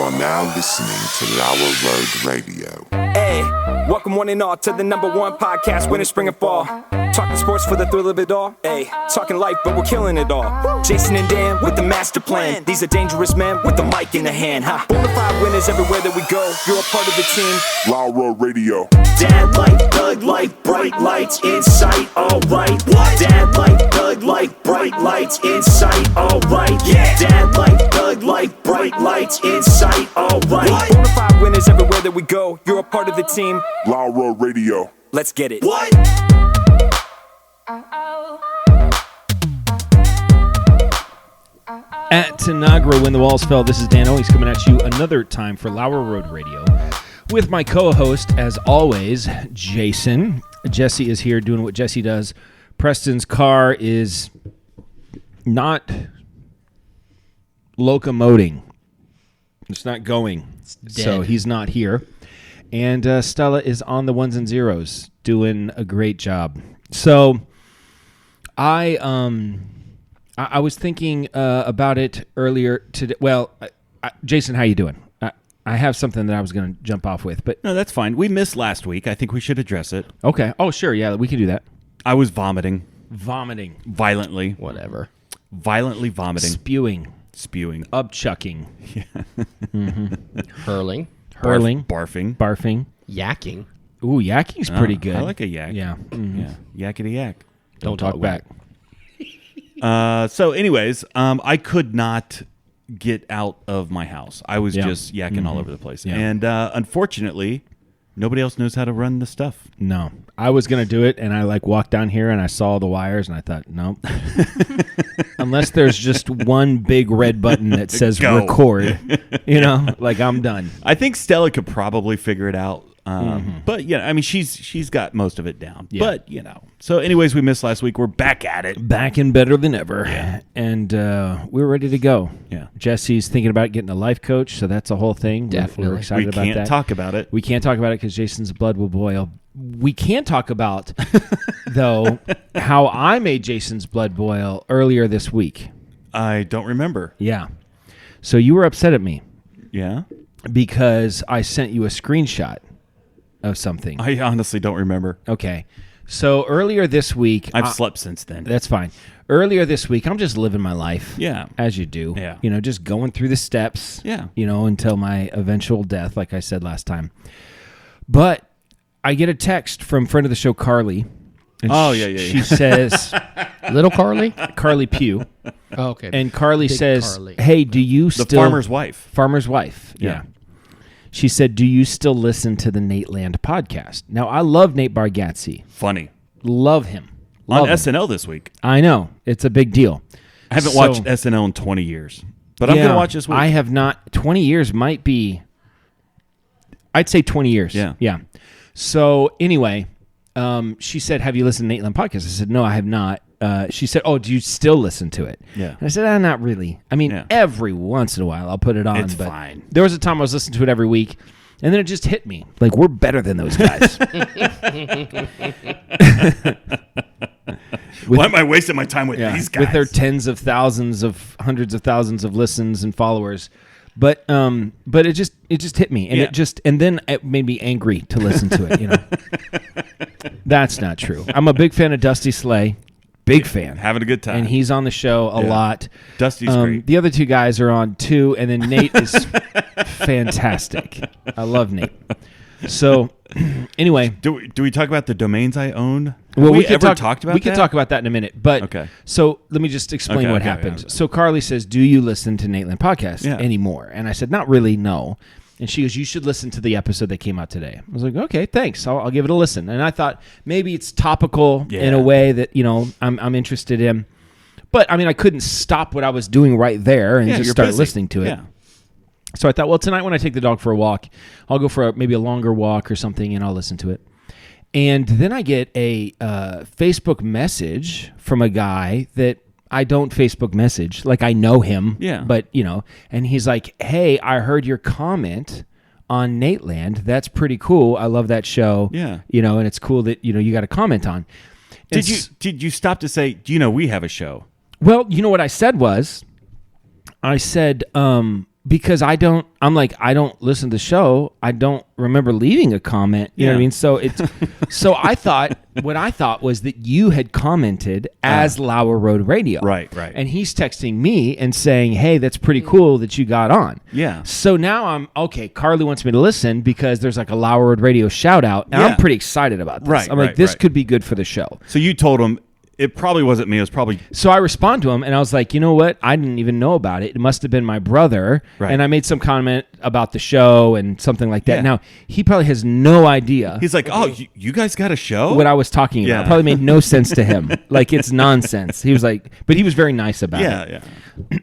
are now listening to Lauer Road Radio. Hey, welcome one and all to the #1 podcast, winter, spring, and fall. Talking sports for the thrill of it all. Hey, talking life, but we're killing it all. Jason and Dan with the master plan. These are dangerous men with the mic in the hand. Bonafide winners everywhere that we go. You're a part of the team. Lauer Radio. Dad light, thug light, bright lights in sight. All right. What? Dad light, thug light, bright lights in sight. All right. Yeah. Dad light, thug light, bright lights in sight. All right. Bonafide winners everywhere that we go. You're a part of the team. Lauer Radio. Let's get it. What? At Tanagra, when the walls fell, this is Dan Owies coming at you another time for Lauer Road Radio with my co-host, as always, Jason. Jesse is here doing what Jesse does. Preston's car is not locomoting. It's not going. So he's not here. And Stella is on the ones and zeros doing a great job. So I was thinking about it earlier today. Well, Jason, how you doing? I have something that I was going to jump off with, but no, that's fine. We missed last week. I think we should address it. Okay. Oh, sure. Yeah, we can do that. I was vomiting violently. Whatever. Violently vomiting. Spewing. Upchucking. Yeah. Hurling. Barfing. Yakking. Ooh, yacking's pretty good. I like a yak. Yeah. Mm-hmm. Yeah. Yakety yak. Don't talk back. So anyways, I could not get out of my house. I was just yakking all over the place. Yeah. And unfortunately, nobody else knows how to run the stuff. No. I was going to do it, and I walked down here, and I saw the wires, and I thought, no. Unless there's just one big red button that says record, I'm done. I think Stella could probably figure it out. But yeah, I mean, she's got most of it down. Yeah. But so anyways, we missed last week. We're back at it, back and better than ever, and we're ready to go. Yeah, Jesse's thinking about getting a life coach, so that's a whole thing. Definitely, we're excited about that. We can't talk about it. We can't talk about it because Jason's blood will boil. We can talk about though how I made Jason's blood boil earlier this week. I don't remember. Yeah, so you were upset at me. Yeah, because I sent you a screenshot of something. I honestly don't remember. Okay. So earlier this week... I've slept since then. That's fine. Earlier this week, I'm just living my life. Yeah. As you do. Yeah. Just going through the steps. Yeah. Until my eventual death, like I said last time. But I get a text from friend of the show, Carly. And She says... Little Carly? Carly Pugh. Oh, okay. And Carly Big says, Carly. hey, do you still... The farmer's wife. Farmer's wife. Yeah. She said, do you still listen to the Nate Land podcast? Now, I love Nate Bargatze. Funny. Love him. On SNL this week. I know. It's a big deal. I haven't watched SNL in 20 years. But I'm going to watch this week. I have not. 20 years might be... I'd say 20 years. Yeah. So, anyway, she said, have you listened to Nate Land podcast? I said, no, I have not. She said, oh, do you still listen to it? Yeah. And I said, not really. I mean, every once in a while I'll put it on. It's but fine. There was a time I was listening to it every week, and then it just hit me. Like, we're better than those guys. Why am I wasting my time with these guys? With their tens of thousands of hundreds of thousands of listens and followers. But it just hit me, and and then it made me angry to listen to it. That's not true. I'm a big fan of Dusty Slay. Big fan. Having a good time. And he's on the show a lot. Dusty's great. The other two guys are on too, and then Nate is fantastic. I love Nate. So, anyway. Do we talk about the domains I own? Well, we can talked about We can talk about that in a minute. But okay. So let me just explain what happened. Yeah. So Carly says, do you listen to Nate Land podcast anymore? And I said, not really, no. And she goes, you should listen to the episode that came out today. I was like, okay, thanks. I'll give it a listen. And I thought maybe it's topical in a way that, I'm interested in. But, I mean, I couldn't stop what I was doing right there and just start listening to it. Yeah. So I thought, well, tonight when I take the dog for a walk, I'll go for maybe a longer walk or something, and I'll listen to it. And then I get a Facebook message from a guy that I don't Facebook message. Like, I know him. Yeah. But, and he's like, hey, I heard your comment on Nate Land. That's pretty cool. I love that show. Yeah. And it's cool that, you got a comment on. Did you stop to say, do you know we have a show? Well, you know what I said was, I said, because I don't listen to the show. I don't remember leaving a comment. You know what I mean? So so I thought, what I thought was that you had commented as Lauer Road Radio. Right. And he's texting me and saying, hey, that's pretty cool that you got on. Yeah. So now I'm, okay, Carly wants me to listen because there's like a Lauer Road Radio shout out. And I'm pretty excited about this. Right, I'm like, this could be good for the show. So you told him, it probably wasn't me. It was probably... So I respond to him, and I was like, you know what? I didn't even know about it. It must have been my brother. Right. And I made some comment about the show and something like that. Yeah. Now, he probably has no idea He's like, oh, you guys got a show? what I was talking about. Yeah. It probably made no sense to him. Like, it's nonsense. He was like, but he was very nice about it.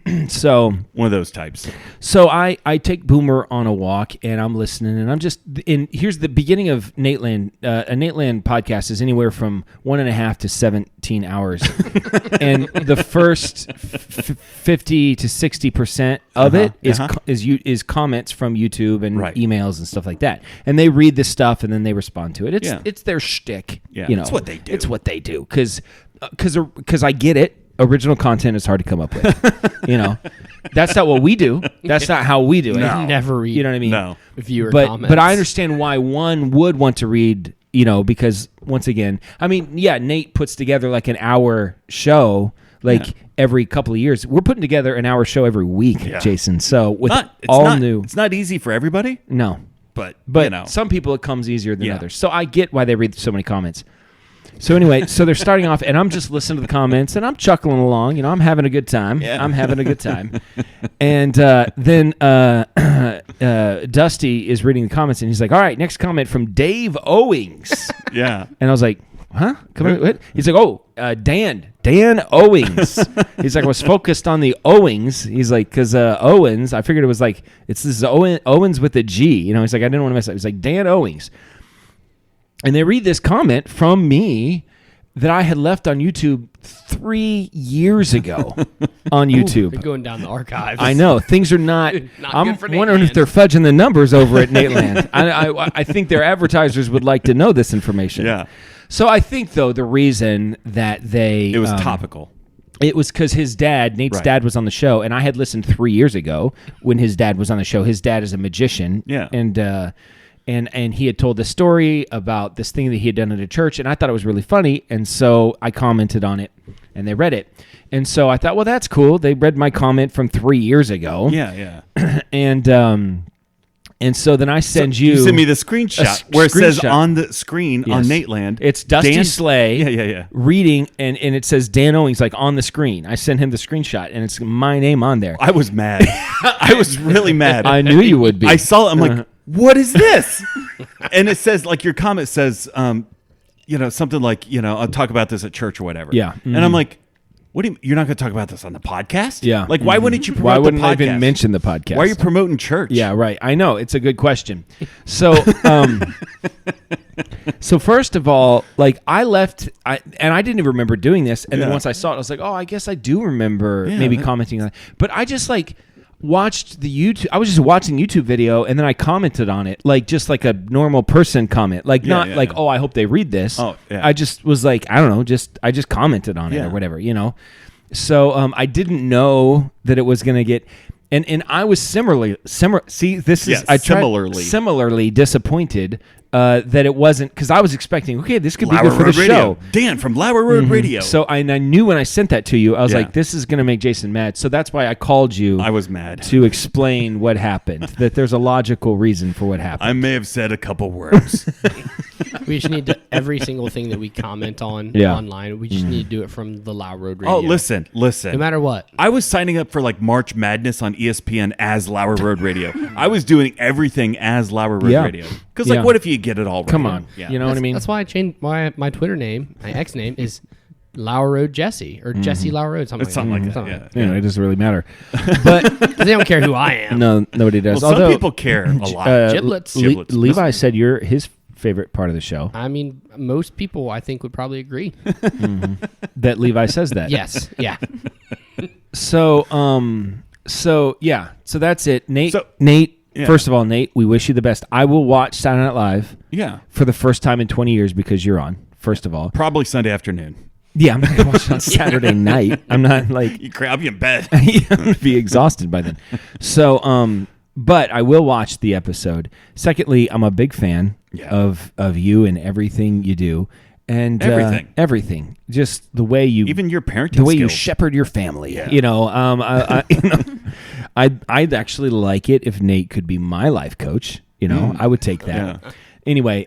Yeah. So One of those types. So I take Boomer on a walk, and I'm listening, and I'm just in. Here's the beginning of Nateland. A Nateland podcast is anywhere from 1.5 to 17 hours, and the first 50 to 60% of it is comments from YouTube and emails and stuff like that, and they read this stuff and then they respond to it. It's their shtick. Yeah, you know, it's what they do. It's what they do because I get it. Original content is hard to come up with. You know, that's not what we do. That's not how we do it. No. Never read. You know what I mean? No. Viewer But comments. but I understand why one would want to read. You know, because once again, I mean, yeah, Nate puts together like an hour show, every couple of years. We're putting together an hour show every week, Jason. So with new, it's not easy for everybody. No, but you know. some people it comes easier than others. So I get why they read so many comments. So anyway, so they're starting off, and I'm just listening to the comments, and I'm chuckling along. You know, I'm having a good time. Yeah. I'm having a good time. And then Dusty is reading the comments, and he's like, all right, next comment from Dave Owings. Yeah. And I was like, huh? Come on, what? He's like, oh, Dan Owings. He's like, I was focused on the Owings. He's like, because Owens, I figured it was like, it's this Owens with a G. You know, he's like, I didn't want to mess up. He's like, Dan Owings. And they read this comment from me that I had left on YouTube 3 years ago on YouTube. They're going down the archives. I know. Things are not... I'm good for wondering if Nateland. they're fudging the numbers over at Nateland. I think their advertisers would like to know this information. Yeah. So I think, though, the reason that they... It was topical. It was because his dad, Nate's dad, was on the show, and I had listened 3 years ago when his dad was on the show. His dad is a magician. Yeah. And he had told this story about this thing that he had done at a church, and I thought it was really funny, and so I commented on it, and they read it. And so I thought, well, that's cool. They read my comment from 3 years ago. Yeah. And so then I send you... You send me the screenshot where it says on the screen on Nateland. It's Dusty Slay Yeah. reading, and it says Dan Owings like on the screen. I sent him the screenshot, and it's my name on there. I was mad. I was really mad. I knew you would be. I saw it. I'm like, what is this? And it says, like, your comment says, something like, I'll talk about this at church or whatever. Yeah. And I'm like, what do you, you're not going to talk about this on the podcast? Yeah. Like, why wouldn't you promote Why wouldn't the podcast? I even mention the podcast? Why are you promoting church? Yeah, right. I know. It's a good question. So, so first of all, like I left, and I didn't even remember doing this. And then once I saw it, I was like, oh, I guess I do remember commenting on it. But I just watched the YouTube. I was just watching YouTube video, and then I commented on it, just like a normal person comment, oh, I hope they read this. Oh, yeah. I just was like, I don't know, I just commented on it or whatever, So I didn't know that it was going to get, and I was similarly disappointed that it wasn't, because I was expecting, okay, this could be good for the show. Dan from Lauer Road Radio. So I knew when I sent that to you, I was like, this is going to make Jason mad. So that's why I called you. I was mad. To explain what happened, that there's a logical reason for what happened. I may have said a couple words. We just need to, every single thing that we comment on online, we just need to do it from the Lauer Road Radio. Oh, listen. No matter what. I was signing up for March Madness on ESPN as Lauer Road Radio. I was doing everything as Lauer Road Radio. Because what if you get it all right? Come on. Yeah. You know what I mean? That's why I changed my Twitter name. My ex name is Lauer Road Jesse, or Jesse Lauer Road, something like that. Yeah. It doesn't really matter. But they don't care who I am. No, nobody does. Well, some people care a lot. Giblets. Levi said you're his favorite part of the show. I mean, most people I think would probably agree. That Levi says that. Yes. Yeah. So that's it. Nate. Yeah. First of all, Nate, we wish you the best. I will watch Saturday Night Live Yeah. for the first time in 20 years because you're on, first of all. Probably Sunday afternoon. Yeah, I'm not going to watch it on Saturday night. I'm not like... I'll be in bed. I'm going to be exhausted by then. So, but I will watch the episode. Secondly, I'm a big fan of you and everything you do. And everything. Just the way you... Even your parenting the way you skills. shepherd your family. Yeah. You know, I'd actually like it if Nate could be my life coach. You know, I would take that. Yeah. Anyway,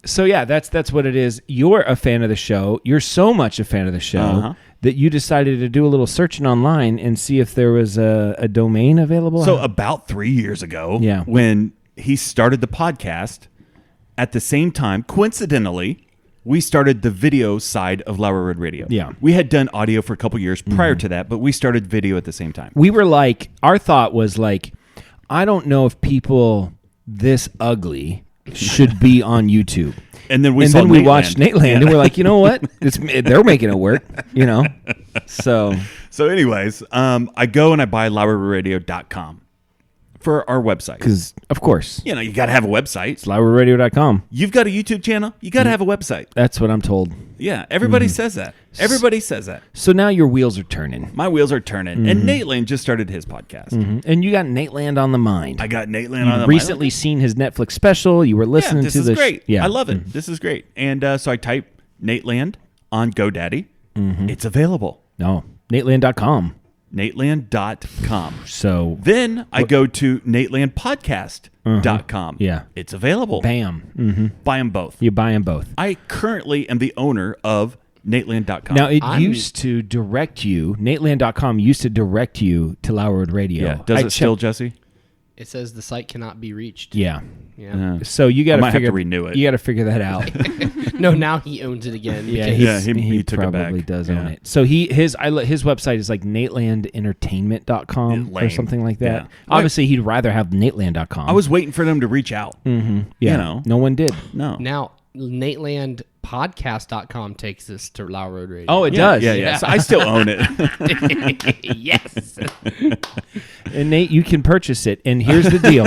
so yeah, that's what it is. You're a fan of the show. You're so much a fan of the show that you decided to do a little searching online and see if there was a domain available. So about 3 years ago, when he started the podcast, at the same time, coincidentally, we started the video side of Lauer Road Radio. Yeah. We had done audio for a couple years prior to that, but we started video at the same time. We were like, our thought was like, I don't know if people this ugly should be on YouTube. And then we watched Nateland, and we're like, you know what? They're making it work, you know? So anyways, I go and I buy LauerRadio.com for our website. Because, of course, you know, you got to have a website. it's LauerRadio.com. You've got a YouTube channel. You got to have a website. That's what I'm told. Yeah, everybody says that. Everybody says that. So now your wheels are turning. My wheels are turning. And Nateland just started his podcast. And you got Nateland on the mind. I got Nateland You've on the recently seen his Netflix special. You were listening this to is the great. Yeah, I love it. This is great. And so I type Nateland on GoDaddy. It's available. No, Nateland.com. Nateland.com. So Then I go to NatelandPodcast.com. Yeah. It's available. bam. Buy them both. You buy them both. I currently am the owner of Nateland.com. Now, it used to direct you, Nateland.com used to direct you to Lauer Road Radio. yeah. Does it still, Jesse? It says the site cannot be reached. Yeah. Yeah. So you got I might have figure to renew it. You got to figure that out. No, now he owns it again. Yeah, because- he took it probably back. does Yeah. own it. So his website is like NatelandEntertainment.com or Lame. something like that. Yeah. Obviously, he'd rather have Nateland.com. I was waiting for them to reach out. Yeah. you know. No one did. No. Now, NatelandPodcast.com takes us to Lauer Road Radio. Oh, it Yeah, does. yeah. So I still own it. Yes. And Nate, you can purchase it. And here's the deal.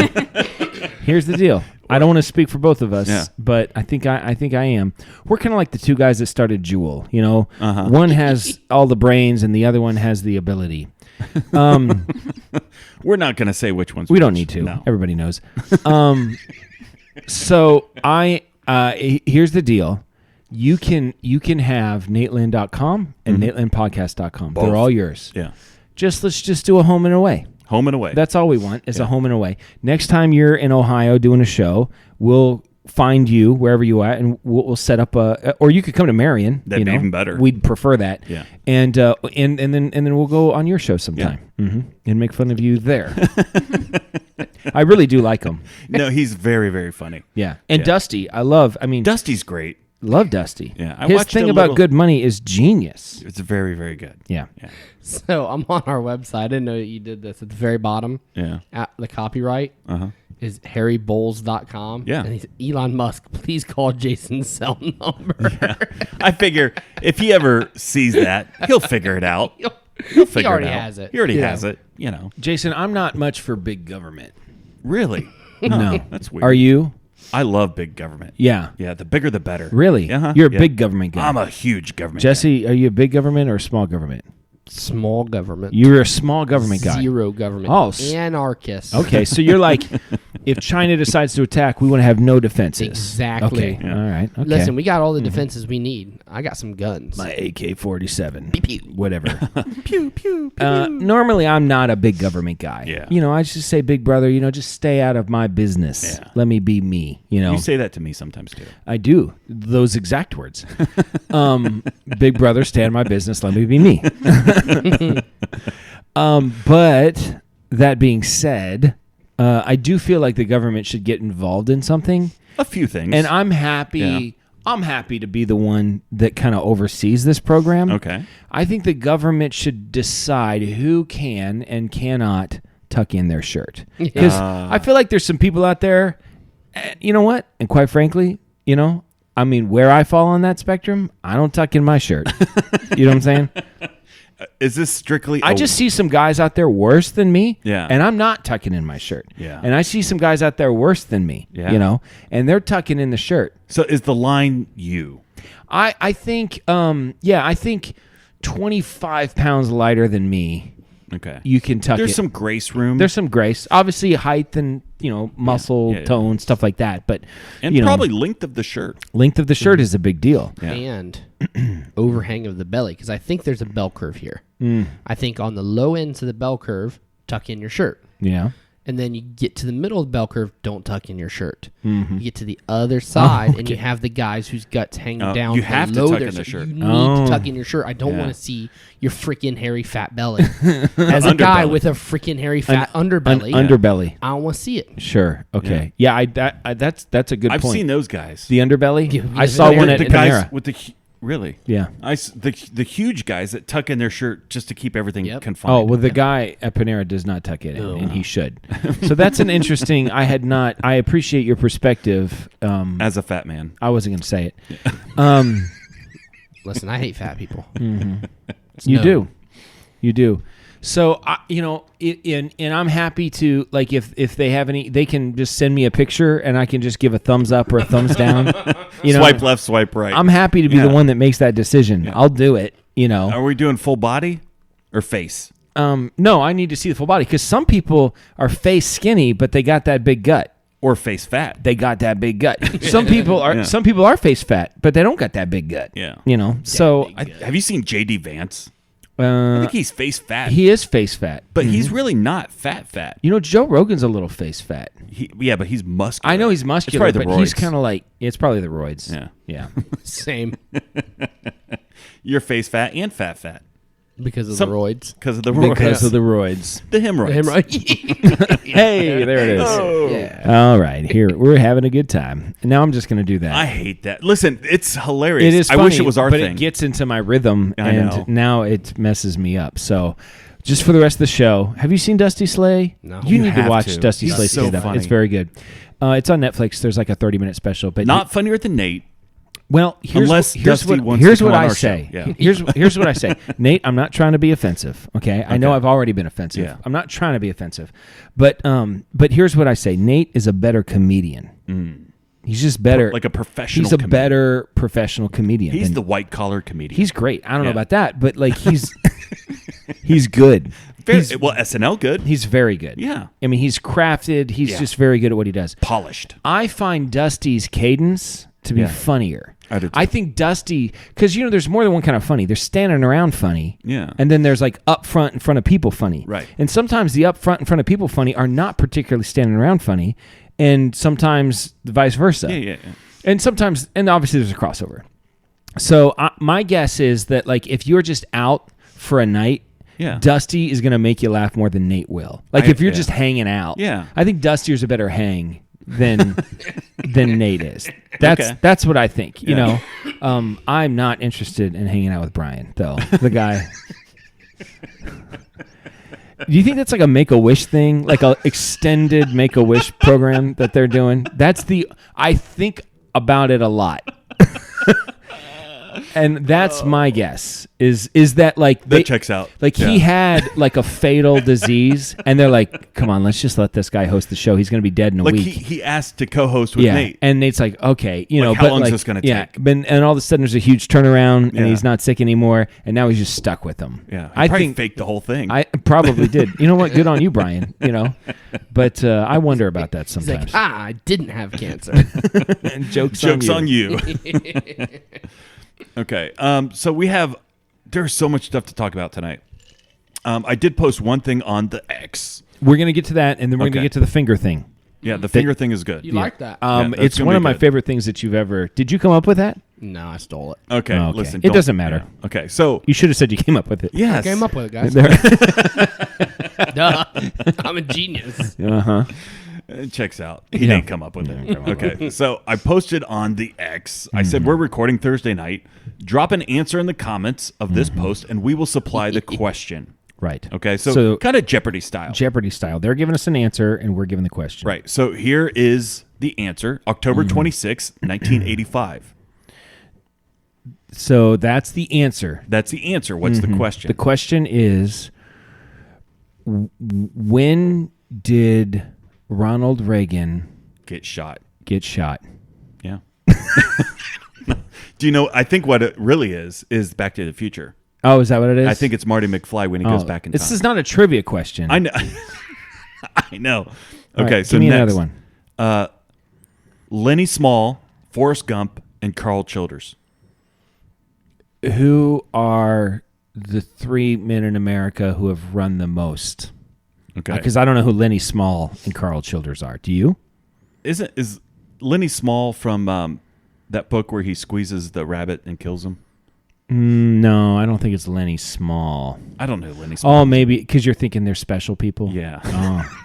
I don't want to speak for both of us, but I think I am. We're kind of like the two guys that started Jewel. You know, one has all the brains and the other one has the ability. We're not going to say which one's We don't which. need to. No. Everybody knows. So here's the deal. You can have Nateland.com and NatelandPodcast.com. They're all yours. Yeah. Let's just do a home and away. Home and away. That's all we want is a home and away. Next time you're in Ohio doing a show, we'll find you wherever you at, and we'll set up or you could come to Marion. That'd be even better. We'd prefer that. Yeah. And then we'll go on your show sometime and make fun of you there. I really do like him. No, he's very, very funny. Yeah. And Dusty, love Dusty's great. Dusty. Yeah, I His watched thing a about little- good money is genius. It's very, very good. Yeah. Yeah. So I'm on our website. I didn't know that you did this. At the very bottom, Yeah. at the copyright is harrybowles.com. Yeah. And he's Elon Musk. Please call Jason's cell number. I figure if he ever sees that, he'll figure it out. He Figure already it out. has it. He already has it. You know. Jason, I'm not much for big government. Really? No. That's weird. Are you? I love big government. Yeah. Yeah, the bigger the better. Really? Uh-huh. You're a Yeah. big government guy. I'm a huge government Jesse, are you a big government or a small government? Small government. You're a small government guy. Zero government. Oh, anarchist. Okay, so you're like, if China decides to attack, we want to have no defenses. Exactly. Okay, all right. Okay. Listen, we got all the defenses we need. I got some guns. My AK-47. Pew, pew. Whatever. pew, pew, pew. Normally, I'm not a big government guy. Yeah. You know, I just say, big brother, just stay out of my business. Yeah. Let me be me, You say that to me sometimes too. I do. Those exact words. Big brother, stay out of my business. Let me be me. But that being said, I do feel like the government should get involved in something. A few things. And I'm happy. Yeah. I'm happy to be the one that kind of oversees this program. Okay. I think the government should decide who can and cannot tuck in their shirt. Because I feel like there's some people out there, you know what? And quite frankly, where I fall on that spectrum, I don't tuck in my shirt. You know what I'm saying? Is this strictly? I just see some guys out there worse than me. Yeah. And I'm not tucking in my shirt. Yeah. And I see some guys out there worse than me. Yeah. You know, and they're tucking in the shirt. So is the line you? I think I think 25 pounds lighter than me. Okay. You can tuck There's it. some grace room. There's some grace. Obviously height and, muscle tone, stuff like that. But and probably length of the shirt. Length of the shirt is a big deal. Yeah. And overhang of the belly, because I think there's a bell curve here. I think on the low ends of the bell curve, tuck in your shirt. Yeah. And then you get to the middle of the bell curve, don't tuck in your shirt. You get to the other side, and you have the guys whose guts hang down. You have to below tuck their in the shirt. You need to tuck in your shirt. I don't want to see your freaking hairy fat belly. As a guy Underbelly. with a freaking hairy fat underbelly, Underbelly. I don't want to see it. Sure. Okay. Yeah. That's a good I've point. seen those guys. The underbelly. Yeah, I saw one at the guys Panera. with the really. Yeah. The huge guys that tuck in their shirt just to keep everything confined. Oh well, the guy at Panera does not tuck it in, and he should. So that's an interesting. I appreciate your perspective. As a fat man, I wasn't going to say it. Listen, I hate fat people. You do. So and I'm happy to if they have any, they can just send me a picture and I can just give a thumbs up or a thumbs down. Swipe left, swipe right. I'm happy to be the one that makes that decision. Yeah. I'll do it. Are we doing full body or face? No, I need to see the full body because some people are face skinny, but they got that big gut. Or face fat. They got that big gut. Some people are face fat, but they don't got that big gut. Yeah. So have you seen JD Vance? I think he's face fat. He is face fat, but he's really not fat. Joe Rogan's a little face fat. But he's muscular. I know he's muscular, it's but he's kind of like it's probably the roids. Yeah. Same. You're face fat and fat. Because of the roids. Because of the roids. Because of the roids. The hemorrhoids. Hey, there it is. Oh. Yeah. All right, here we're having a good time. Now I'm just going to do that. I hate that. Listen, it's hilarious. It is I funny, wish it was our but thing. it gets into my rhythm, I and know. now it messes me up. So, just for the rest of the show, have you seen Dusty Slay? No. You need to have watch to. Dusty He's Slay so stand up. funny. It's very good. It's on Netflix. There's like a 30-minute special, but Not funnier than Nate. Well, here's Dusty what, wants here's to come what on I our say. show. Yeah. Here's what I say. Nate, I'm not trying to be offensive. Okay, I know I've already been offensive. Yeah. I'm not trying to be offensive, but here's what I say. Nate is a better comedian. He's just better, Like a professional He's a comedian. better professional comedian. He's than- the white collar comedian. He's great. I don't know Yeah. about that, but he's he's good. SNL good. He's very good. Yeah. I mean, he's crafted. He's just very good at what he does. Polished. I find Dusty's cadence to be funnier. I do too. I think Dusty, because there's more than one kind of funny. There's standing around funny, Yeah. and then there's like up front in front of people funny, Right. And sometimes the up front in front of people funny are not particularly standing around funny, and sometimes the vice versa. Yeah. And sometimes, and obviously there's a crossover. So my guess is that if you're just out for a night, Yeah. Dusty is going to make you laugh more than Nate will. If you're just hanging out, Yeah. I think Dusty's a better hang than Nate is. That's what I think. I'm not interested in hanging out with Brian though. The guy. Do you think that's like a Make-A-Wish thing, like a extended Make-A-Wish program that they're doing? I think about it a lot. And that's my guess. Is that That checks out. He had a fatal disease, and they're like, "Come on, let's just let this guy host the show. He's going to be dead in a week." He asked to co-host with Nate. And Nate's like, "Okay, how long is this going to take?" And all of a sudden, there's a huge turnaround, Yeah. and he's not sick anymore, and now he's just stuck with them. Yeah, I probably think faked the whole thing. I probably did. You know what? Good on you, Brian. But I wonder about that He's sometimes. like, I didn't have cancer. And jokes on you. Okay. So there's so much stuff to talk about tonight. I did post one thing on the X. We're gonna get to that, and then we're Okay. gonna get to the finger thing. Yeah, the finger thing is good. You like that? that's It's gonna one be of my good. favorite things that you've ever. Did you come up with that? No, I stole it. Okay, Oh, okay. listen. It doesn't matter. yeah. Okay, so You should have said you came up with it. yes, I came up with it, guys. Duh. I'm a genius. Uh-huh. It checks out. He Yeah. didn't come up with it. Okay, so I posted on the X. I said we're recording Thursday night. Drop an answer in the comments of this post, and we will supply the question. Right. Okay, so kind of Jeopardy style. Jeopardy style. They're giving us an answer, and we're giving the question. Right. So here is the answer: October 26, 1985. So that's the answer. That's the answer. What's the question? The question is, when did Ronald Reagan Get shot. get shot? Yeah. Do you know? I think what it really is Back to the Future. Oh, is that what it is? I think it's Marty McFly when he goes back in time. This is not a trivia question. I know. I know. All Okay, right, so give me next, another one. Lenny Small, Forrest Gump, and Carl Childers. Who are the 3 men in America who have run the most? Okay. Because I don't know who Lenny Small and Carl Childers are. Do you? Is Lenny Small from that book where he squeezes the rabbit and kills him? No, I don't think it's Lenny Small. I don't know Lenny Small. Oh, maybe because you're thinking they're special people. Yeah. Oh.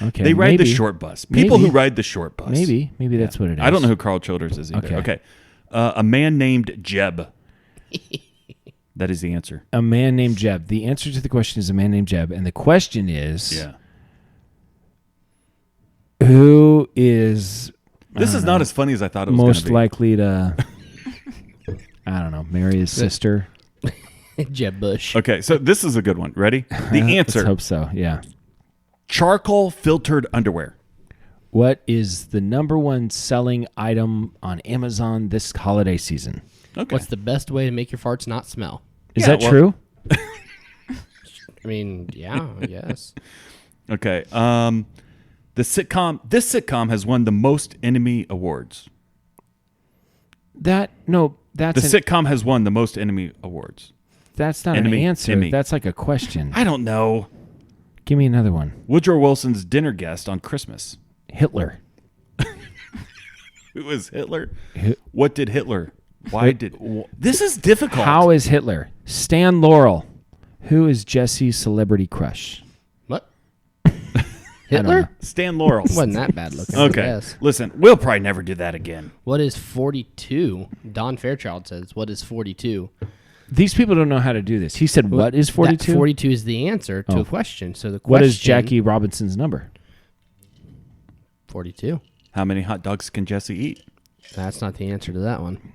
Okay. They ride maybe. the short bus. People Maybe. who ride the short bus. Maybe that's what it is. I don't know who Carl Childers is either. Okay. A man named Jeb. That is the answer. A man named Jeb. The answer to the question is a man named Jeb, and the question is, who is This is not as funny as I thought it was most gonna be. likely to, I don't know, marry his sister? Jeb Bush. Okay, so this is a good one. Ready? The answer. Let's hope so. Yeah. Charcoal filtered underwear. What is the number one selling item on Amazon this holiday season? Okay. What's the best way to make your farts not smell? Is that true? I mean, yeah, I guess. Okay. This sitcom has won the most Emmy awards. That's The sitcom has won the most Emmy awards. That's not Enemy, an answer. Emmy. That's like a question. I don't know. Give me another one. Woodrow Wilson's dinner guest on Christmas. Hitler. Who was Hitler? Hi- What did Hitler? Why did... This is difficult. How is Hitler? Stan Laurel. Who is Jesse's celebrity crush? What? know. Hitler? Stan Laurel. Wasn't that bad looking. I Okay. guess. Listen, we'll probably never do that again. What is 42? Don Fairchild says, what is 42? These people don't know how to do this. He said, what is 42? 42 is the answer to a question. So the question... What is Jackie Robinson's number? 42. How many hot dogs can Jesse eat? That's not the answer to that one.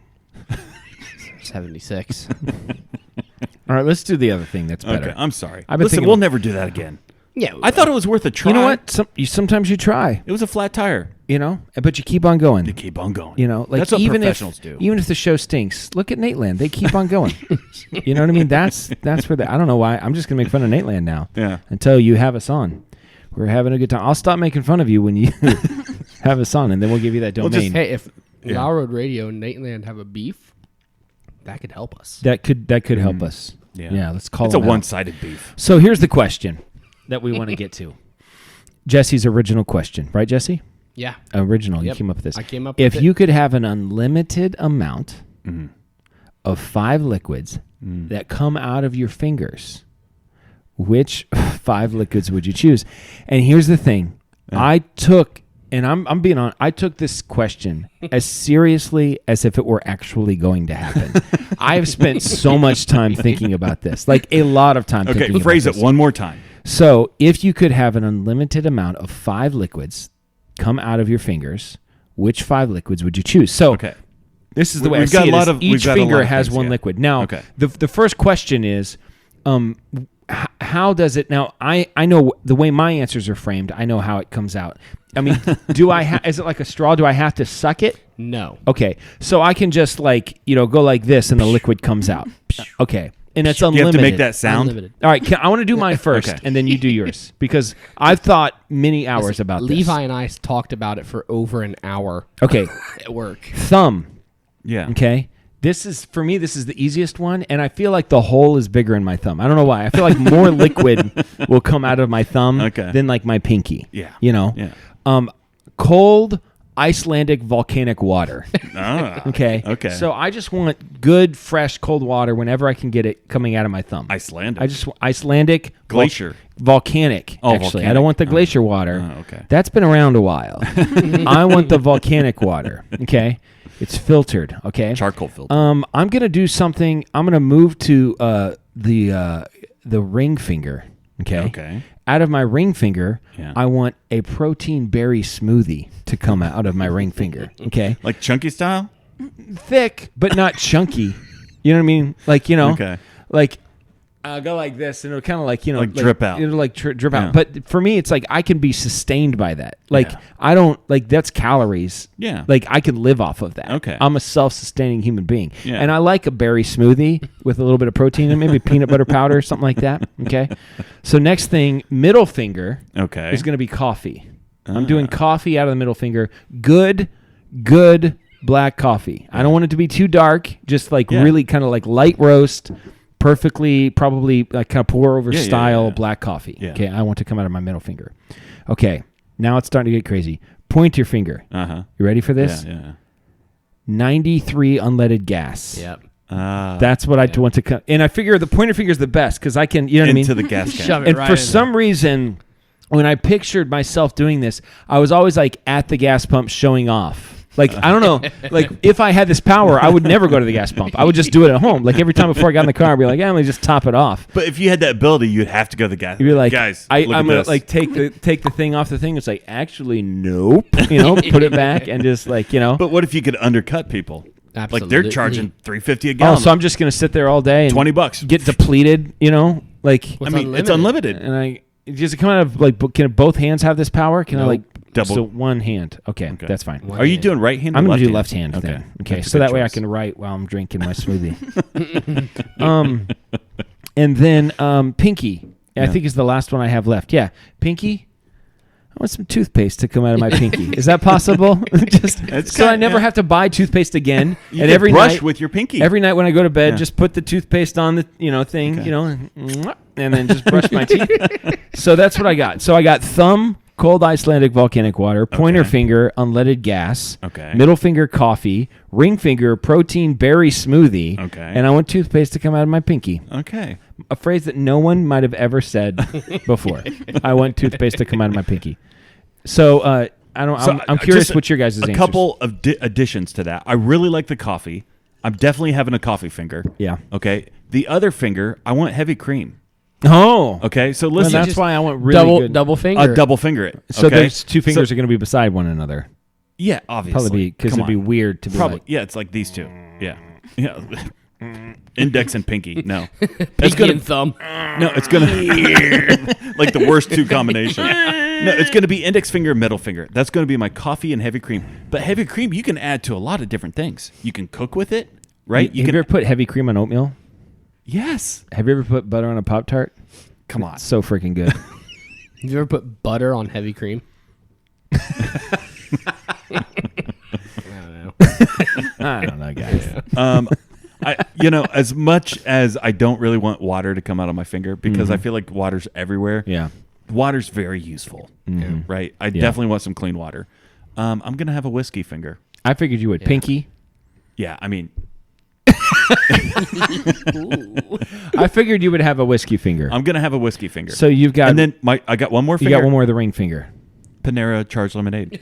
76. All right, let's do the other thing that's better. Okay, I'm sorry. I've been Listen, thinking- we'll never do that again. Yeah. I thought it was worth a try. You know what? Sometimes you try, It was a flat tire. but you keep on going. To keep on going. Like That's what even professionals if do. even if the show stinks, look at Nateland. They keep on going. You know what I mean? That's where I don't know why. I'm just gonna make fun of Nateland now. Yeah. Until you have us on, we're having a good time. I'll stop making fun of you when you have us on, and then we'll give you that domain. Hey, if Lauer Radio and Nateland have a beef, that could help us. that could help us. Yeah. Let's call It's a them out. one-sided beef. So here's the question that we want to get to. Jesse's original question, right, Jesse? Yeah. Original. Yep. You came up with this. I came up If with it. you could have an unlimited amount of 5 liquids that come out of your fingers, which 5 liquids would you choose? And here's the thing. I took this question as seriously as if it were actually going to happen. I've spent so much time thinking about this, like a lot of time Okay, thinking phrase about it this. one more time. So, if you could have an unlimited amount of 5 liquids come out of your fingers, which 5 liquids would you choose? So, Okay. this is the We- way we've I got see a it. lot Is of- we've each got a lot finger of has things, one yeah. liquid. Now, Okay. the first question is, how does it? Now, I know the way my answers are framed. I know how it comes out. I mean, is it like a straw? Do I have to suck it? No. Okay, so I can just go like this, and the liquid comes out. Okay, and it's You unlimited. have to make that sound. Unlimited. All right, I want to do mine first, Okay. and then you do yours because I've thought many hours about this. Levi and I talked about it for over an hour Okay, at work. thumb. Yeah. Okay, this is for me. This is the easiest one, and I feel like the hole is bigger in my thumb. I don't know why. I feel like more liquid will come out of my thumb than like my pinky. Yeah. Yeah. Cold Icelandic volcanic water. Ah, Okay. Okay. So I just want good, fresh, cold water whenever I can get it coming out of my thumb. Icelandic. I just Icelandic Glacier. volcanic. Oh, actually, I volcanic. don't want the glacier water. Oh, okay. That's been around a while. I want the volcanic water. Okay, it's filtered. Okay, Charcoal filter. I'm gonna do something. I'm gonna move to the ring finger. Okay. Okay. Out of my ring finger, Yeah. I want a protein berry smoothie to come out of my ring finger. Okay. Like chunky style? thick, but not chunky. You know what I mean? Like, Okay. like I'll go like this, and it'll kind of like, Like drip out. It'll like drip Yeah. out. But for me, it's like I can be sustained by that. Like I don't like that's calories. Yeah. Like I can live off of that. Okay. I'm a self-sustaining human being, Yeah. and I like a berry smoothie with a little bit of protein and maybe peanut butter powder or something like that. Okay. So next thing, middle finger. Okay. Is going to be coffee. I'm doing coffee out of the middle finger. Good black coffee. I don't want it to be too dark. Just like really kind of like light roast. Perfectly, probably like kind of pour over style black coffee. Yeah. Okay, I want to come out of my middle finger. Okay, now it's starting to get crazy. Pointer finger. Uh-huh. You ready for this? Yeah. 93 unleaded gas. Yep. That's what I want to come. And I figure the pointer finger is the best because I can, you know what I mean? Into the gas can. Shove it And right for in some reason, when I pictured myself doing this, I was always like at the gas pump showing off. Like, I don't know, like if I had this power, I would never go to the gas pump. I would just do it at home. Like every time before I got in the car, I'd be like, let me just top it off. But if you had that ability, you'd have to go to the gas. You'd be like, guys, I'm look at gonna this. like take the thing off the thing. It's like, actually, nope. Put it back and just like, But what if you could undercut people? Absolutely. Like they're charging $3.50 a gallon. so I'm just gonna sit there all day and $20. get depleted. Like, Well, I mean, it's unlimited. and does it come out of like? Can both hands have this power? Can I like Double. So one hand. Okay, that's fine. Are you doing right hand? I'm or going to do left left hand. Okay. Then. Okay. That's a So good that way I choice. can write while I'm drinking my smoothie. And then pinky. I think is the last one I have left. Yeah, pinky. I want some toothpaste to come out of my pinky. Is that possible? So I never have to buy toothpaste again. You and can every brush night, with your pinky. Every night when I go to bed, Yeah. just put the toothpaste on the thing, and then just brush my teeth. So that's what I got. So I got thumb, cold Icelandic volcanic water, pointer finger, unleaded gas, middle finger, coffee, ring finger, protein berry smoothie, and I want toothpaste to come out of my pinky. Okay. A phrase that no one might have ever said before. I want toothpaste to come out of my pinky. So I'm curious just what your guys' a answers. couple of additions to that. I really like the coffee. I'm definitely having a coffee finger. Yeah. Okay. The other finger, I want heavy cream. Oh. Okay. So Well, listen. that's why I want really good. double finger. double finger it. So okay? there's two fingers are going to be beside one another. Yeah, obviously. Probably because Come it'd be on. weird to be Probably. like. Yeah, it's like these two. Yeah. Yeah. Index and pinky. No. Pinky and thumb. No, it's gonna like the worst two combinations. No, it's gonna be index finger, middle finger. That's gonna be my coffee and heavy cream. But heavy cream you can add to a lot of different things. You can cook with it, right? Have you ever put heavy cream on oatmeal? Yes. Have you ever put butter on a Pop-Tart? Come on. So freaking good. Have you ever put butter on heavy cream? I don't know, guys. As much as I don't really want water to come out of my finger because I feel like water's everywhere. Yeah. Water's very useful, right? I definitely want some clean water. I'm gonna have a whiskey finger. I figured you would. Yeah. Pinky. Yeah, I mean, I figured you would have a whiskey finger. I'm gonna have a whiskey finger. So you've got. and then I got one more you finger. got one more of the ring finger. Panera charged lemonade.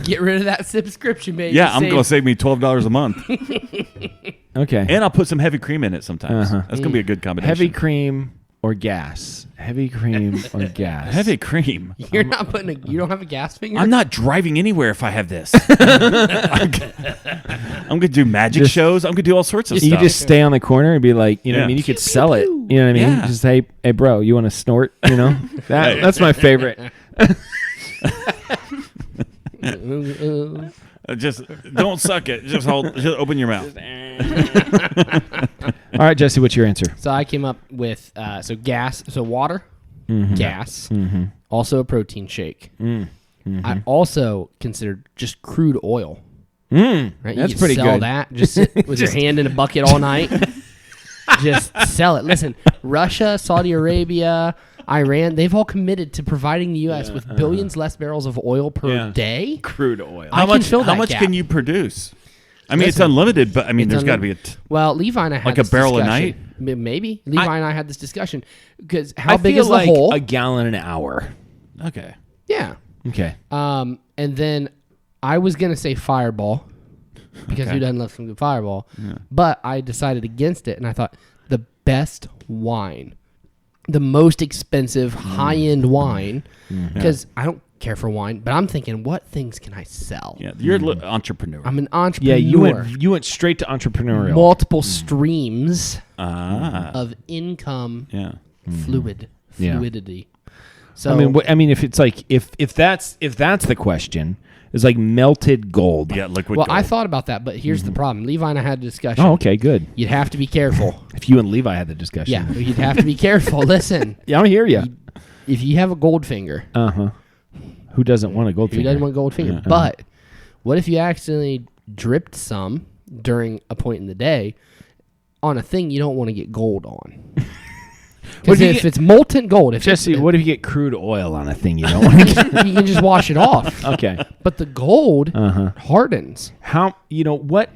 Get rid of that subscription, baby. Yeah, I'm gonna save me $12 a month, Okay. and I'll put some heavy cream in it sometimes. That's gonna be a good combination. Heavy cream or gas? Heavy cream or gas? Heavy cream. You're not putting you don't have a gas finger? I'm not driving anywhere if I have this. I'm gonna do magic shows. I'm gonna do all sorts of You stuff. just stay on the corner and be like, you know what I Yeah. mean? You could sell it. You know what I mean? Yeah. Just, hey, bro, you want to snort? You know? That's my favorite. Just don't suck it. Just open your mouth. All right, Jesse, what's your answer? So I came up with gas, so water, gas, also a protein shake. I also considered just crude oil. Right? That's you can pretty sell good. that just sit with your hand in a bucket all night. Just sell it. Listen, Russia, Saudi Arabia, Iran, they've all committed to providing the U.S. with billions less barrels of oil per day. Crude oil. I can fill How that much gap. can you produce? I mean, it's Listen, unlimited, but I mean, It's there's got to be unlimited. Well, Levi and I had Like a this barrel a discussion. Maybe Levi and I had this discussion because how I big feel is the like hole? a gallon an hour. Okay. Yeah. Okay. And then I was gonna say Fireball because who doesn't love some good Fireball? But I decided against it, and I thought the best wine, the most expensive high-end wine, because I don't care for wine, but I'm thinking, what things can I sell? Yeah, you're an entrepreneur. I'm an entrepreneur. Yeah, you went straight to entrepreneurial. Multiple streams Ah. of income Yeah. fluidity. So I mean, if it's like if that's the question, it's like melted gold. Yeah, liquid well, gold. I thought about that, but here's the problem. Levi and I had a discussion. Oh, okay, good. You'd have to be careful. If you and Levi had the discussion, Yeah, you'd have to be careful. Listen, yeah, I hear you. if you have a gold finger, Who doesn't want a gold who finger? doesn't want a gold finger? But what if you accidentally dripped some during a point in the day on a thing you don't want to get gold on? Because if it's molten gold, if Jesse, what if you get crude oil on a thing you don't want to get? you can just wash it off. Okay. But the gold hardens. How, what?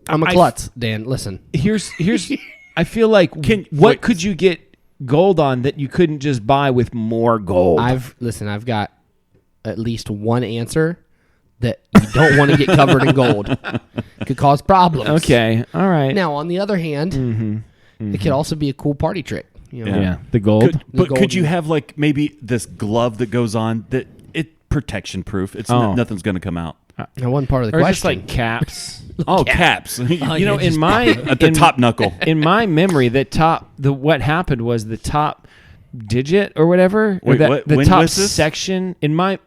I'm a klutz, Dan. Listen. Here's I feel like what could you get gold on that you couldn't just buy with more gold? I've got at least one answer that you don't want to get covered in gold. Could cause problems. Okay. All right. Now, on the other hand, it could also be a cool party trick. You know? Yeah. The gold. But could golden- you have like maybe this glove that goes on that it protection proof? It's nothing's going to come out. That wasn't part of the or question. just like caps. Oh, caps. In my at the top knuckle. In my memory, what happened was the top digit or whatever, Wait, or what? the When top was this? section in my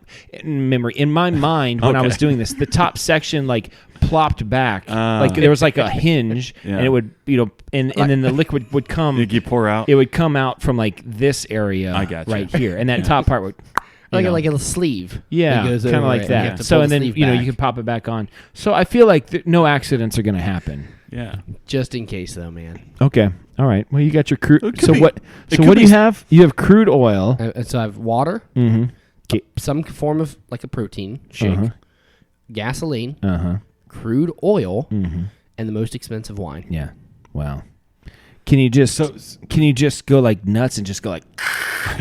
mind when I was doing this, the top section like plopped back, like there was like a hinge, Yeah. and it would and then the liquid would come. You pour out. It would come out from like this area, I gotcha. right here, and that top part would. like a sleeve. Yeah, that goes kind of over like it. You have that. to So pull and the then sleeve you back. can pop it back on. So I feel like no accidents are going to happen. Yeah. Just in case, though, man. Okay. All right. Well, you got your crude. It could So be- what? it So could what do you be- have? You have crude oil. So I have water, Mm-hmm. some form of like a protein shake, gasoline, crude oil, and the most expensive wine. Yeah. Wow. Can you just go like nuts and just go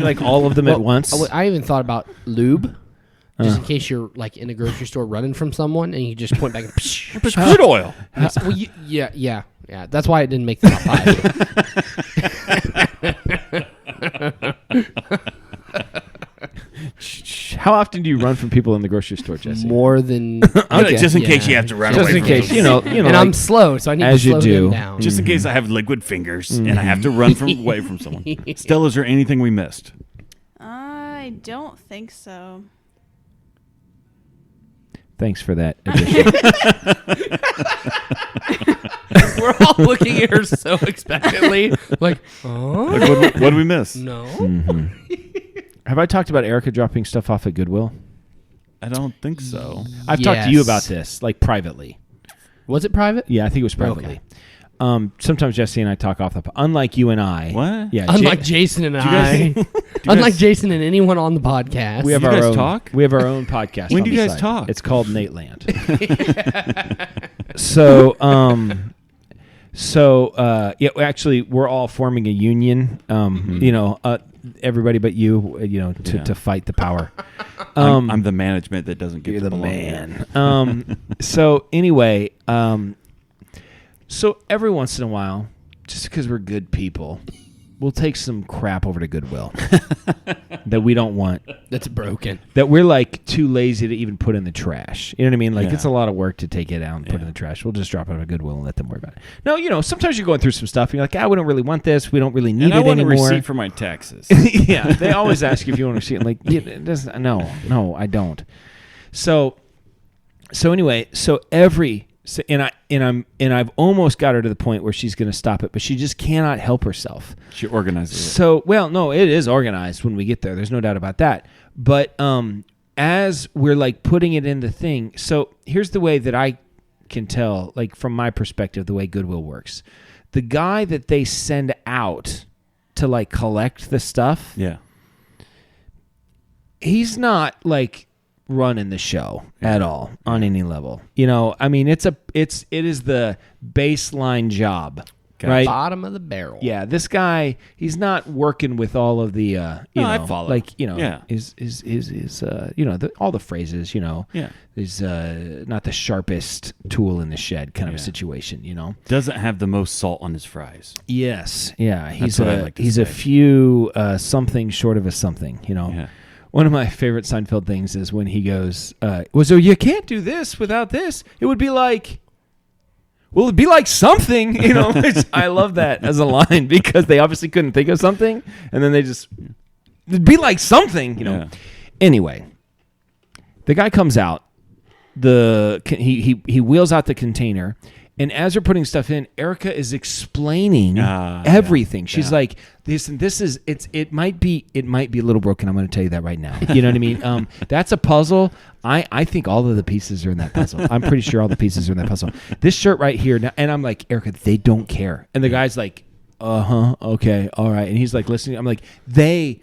like all of them at once? I even thought about lube, just in case you're like in a grocery store running from someone and you just point back and It's crude oil. well, yeah. That's why it didn't make the top 5. How often do you run from people in the grocery store, Jesse? More than Okay. Just in Yeah. case you have to run Just away in from case, them. you know, and I'm like, slow, so I need as to you slow do. them down. Just in case I have liquid fingers and I have to run away from someone. Stella, is there anything we missed? I don't think so. thanks for that addition. We're all looking at her so expectantly, like, oh Like, what did we miss? no. Have I talked about Erica dropping stuff off at Goodwill? I don't think so. I've talked to you Yes. about this, like privately. Was it private? Yeah, I think it was privately. Sometimes Jesse and I talk off the. Unlike you and I. What? Yeah. Unlike Jason and guys- I, unlike Jason and anyone on the podcast, we have You our guys own talk? We have our own podcast. When on do you the guys side. talk? It's called Nate Land. So, yeah, actually, we're all forming a union. Everybody but you, to fight the power. I'm the management that doesn't get You're to the belong man. here. So anyway, so every once in a while, just because we're good people, we'll take some crap over to Goodwill that we don't want, that's broken. that we're like too lazy to even put in the trash. You know what I mean? Like Yeah. it's a lot of work to take it out and put it in the trash. We'll just drop it at Goodwill and let them worry about it. No, sometimes you're going through some stuff and you're like, we don't really want this. We don't really need And I it want a anymore. receipt for my taxes. Yeah, they always ask you if you want to see it. Like, yeah, it doesn't, no, I don't. So anyway, I've almost got her to the point where she's going to stop it, but she just cannot help herself. She organizes it. So, well, no, it is organized when we get there. There's no doubt about that. But as we're like putting it in the thing, so here's the way that I can tell, like from my perspective, the way Goodwill works. The guy that they send out to like collect the stuff, Yeah. he's not like running the show at all on any level. I mean, it is the baseline job, Okay. right? Bottom of the barrel. Yeah, this guy, he's not working with all of the I follow. like Yeah. is all the phrases, Yeah. is not the sharpest tool in the shed kind of a Yeah. situation, Doesn't have the most salt on his fries. Yes, yeah, he's what I like to he's a say. few something short of a something, Yeah. One of my favorite Seinfeld things is when he goes, so you can't do this without this. It would be like, well, it'd be like something, I love that as a line because they obviously couldn't think of something. And then it'd be like something, Yeah. Anyway, the guy comes out, he wheels out the container. And as they're putting stuff in, Erica is explaining everything. She's like, "This is it might be a little broken. I'm going to tell you that right now. You know what I mean? That's a puzzle. I think all of the pieces are in that puzzle. I'm pretty sure all the pieces are in that puzzle. This shirt right here, now, and I'm like, Erica, they don't care. And the guy's like, okay, all right. And he's like listening. I'm like, they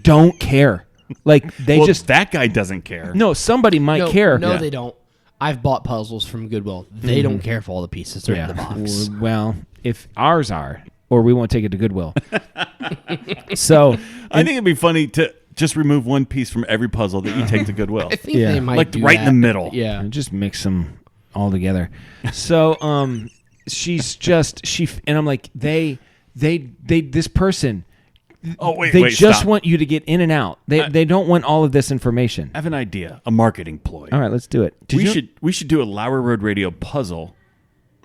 don't care. Like that guy doesn't care. No, somebody might care. No, they don't. I've bought puzzles from Goodwill. They don't care if all the pieces are in the box. Well, if ours are, or we won't take it to Goodwill. So I think it'd be funny to just remove one piece from every puzzle that you take to Goodwill. I think they might like do right that. in the middle. Yeah. and just mix them all together. So and I'm like, this person. Oh wait, They just stop. want you to get in and out. They don't want all of this information. I have an idea, a marketing ploy. All right, let's do it. We should do a Lauer Road Radio puzzle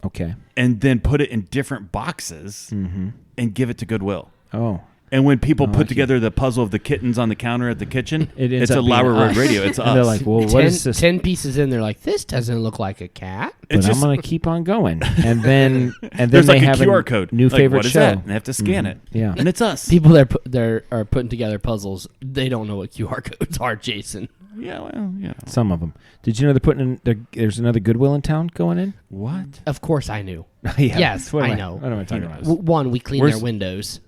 Okay. and then put it in different boxes and give it to Goodwill. Oh. And when people put together the puzzle of the kittens on the counter at the kitchen, It ends it's up a being Lauer Road us. Radio. It's And us. they're like, well, what is this? 10 pieces in, they're like, this doesn't look like a cat. But I'm going to keep on going. And then there's they like a have QR code. new Like, favorite what is show. that? And they have to scan it. Yeah. And it's us. People that are putting together puzzles, they don't know what QR codes are, Jason. Yeah, well, yeah. Some of them. Did you know they're putting in? There's another Goodwill in town going in. What? Of course I knew. Yeah. Yes, What am I know. What am I talking about? One, we clean Where's- their windows.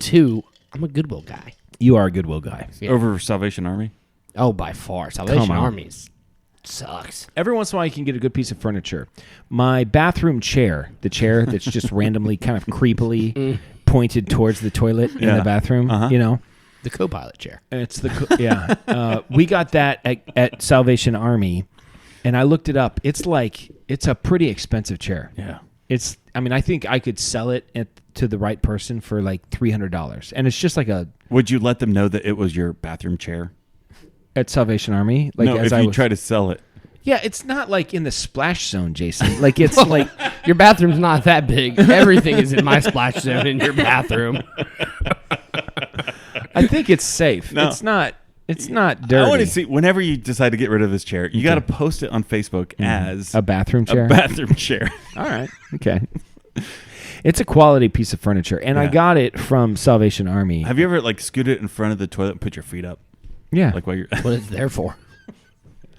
Two, I'm a Goodwill guy. You are a Goodwill guy. Yeah. Over Salvation Army? Oh, by far. Salvation on. Armies sucks. Every once in a while, you can get a good piece of furniture. My bathroom chair, the chair that's just randomly kind of creepily pointed towards the toilet in Yeah. the bathroom, The co-pilot chair. It's we got that at Salvation Army, and I looked it up. It's a pretty expensive chair. Yeah. I think I could sell it to the right person for like $300, and it's just like Would you let them know that it was your bathroom chair? at Salvation Army. Like No, as if I you was, try to sell it. yeah, it's not like in the splash zone, Jason. Like it's like Your bathroom's not that big. Everything is in my splash zone in your bathroom. I think it's safe. No. It's not dirty. I want to see, whenever you decide to get rid of this chair, you got to post it on Facebook as a bathroom chair. a bathroom chair. All right. Okay. It's a quality piece of furniture, and I Yeah. got it from Salvation Army. Have you ever scooted in front of the toilet and put your feet up? Yeah. Like while you're What is it there for?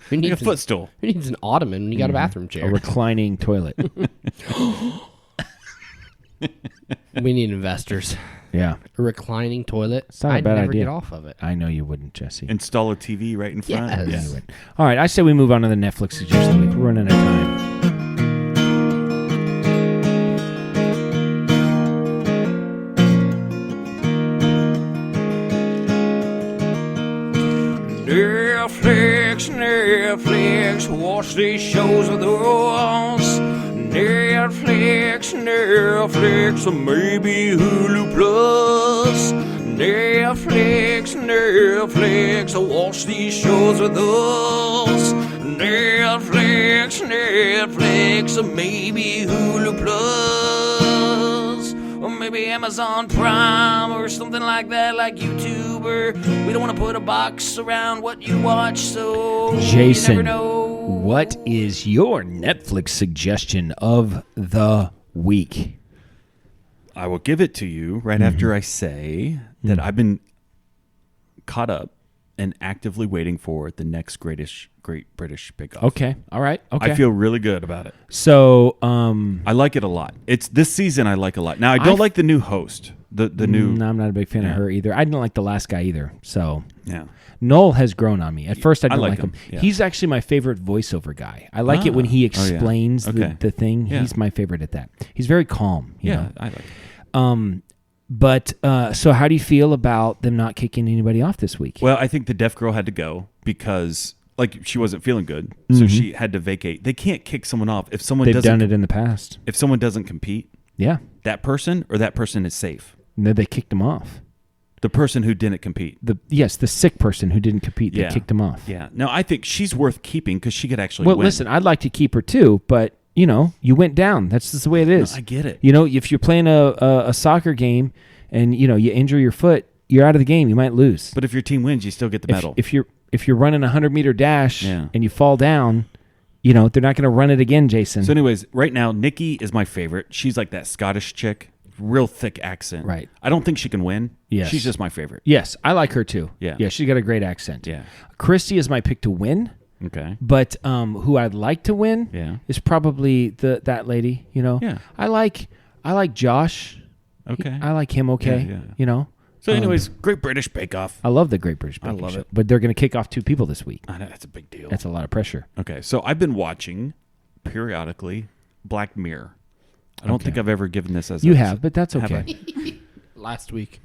Who like needs, a footstool. who needs an ottoman when you got a bathroom a chair? reclining toilet. We need investors. Yeah. A reclining toilet. It's not a I'd bad never idea. get off of it. I know you wouldn't, Jesse. Install a TV right in front. Yes. Yeah, you would. All right. I say we move on to the Netflix suggestion of the week. We're running out of time. Netflix, watch these shows with us. Netflix, or maybe Hulu Plus. Netflix, watch these shows with us. Netflix, or maybe Hulu Plus. Or maybe Amazon Prime or something like that, like YouTube. Or we don't want to put a box around what you watch, so Jason, you never know. What is your Netflix suggestion of the week? I will give it to you right after I say that I've been caught up and actively waiting for the next Great British Bake Off. Okay. All right. Okay. I feel really good about it. so. I like it a lot. It's this season I like a lot. Now I don't like the new host. The new No, I'm not a big fan of Yeah. her either. I didn't like the last guy either. So yeah. Noel has grown on me. At first, I didn't like like him. him, yeah. He's actually my favorite voiceover guy. I like it when he Oh, yeah. explains Okay. the thing. Yeah. He's my favorite at that. He's very calm. You Yeah, know? I like it. But so how do you feel about them not kicking anybody off this week? Well, I think the deaf girl had to go because she wasn't feeling good, so she had to vacate. They can't kick someone off if someone They've doesn't done it in the past. if someone doesn't compete. Yeah. That person is safe. No, they kicked him off. The person who didn't compete. The sick person who didn't compete. They Yeah. kicked him off. Yeah. No, I think she's worth keeping because she could actually Well, win. listen, I'd like to keep her too, but you went down. That's just the way it is. I get it. If you're playing a soccer game and you injure your foot, you're out of the game. You might lose. But if your team wins, you still get the medal. If you're running a 100-meter dash Yeah. and you fall down, they're not going to run it again, Jason. So anyways, right now, Nikki is my favorite. She's like that Scottish chick, real thick accent. Right. I don't think she can win. Yes. She's just my favorite. Yes, I like her too. Yeah. Yeah, she's got a great accent. Yeah. Christy is my pick to win, Okay. but who I'd like to win Yeah. is probably that lady, Yeah. I like Josh. Okay. I like him okay. Yeah. So anyways, Great British Bake Off. I love the Great British Baking love Show, it. but they're going to kick off 2 people this week. I know, that's a big deal. That's a lot of pressure. Okay. So I've been watching periodically Black Mirror. I don't think I've ever given this as You a- have, but that's Have okay. Last week.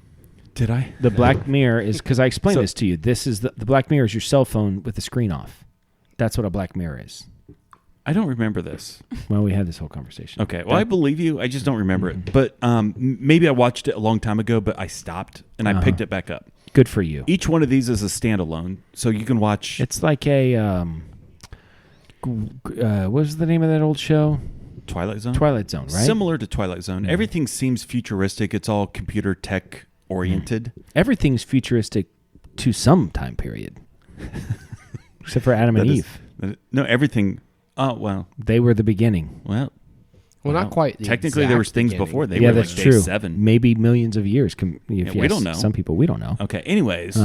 Did I? The Black Mirror is because I explained So- this to you. This is the Black Mirror is your cell phone with the screen off. That's what a Black Mirror is. I don't remember this. Well, we had this whole conversation. Okay. Well, I believe you. I just don't remember it. But maybe I watched it a long time ago, but I stopped and I picked it back up. Good for you. Each one of these is a standalone, so you can watch. It's like a what was the name of that old show? Twilight Zone. Twilight Zone, right? Similar to Twilight Zone. Everything seems futuristic. It's all computer tech oriented. Everything's futuristic to some time period, except for Adam and That is- Eve. No, everything. Oh well. They were the beginning. Well, Well, not quite. the technically, there was exact things beginning. before. They Yeah, were that's like day true. 7. Maybe millions of years. If Yeah, you we ask don't know. Some people we don't know. Okay. Anyways,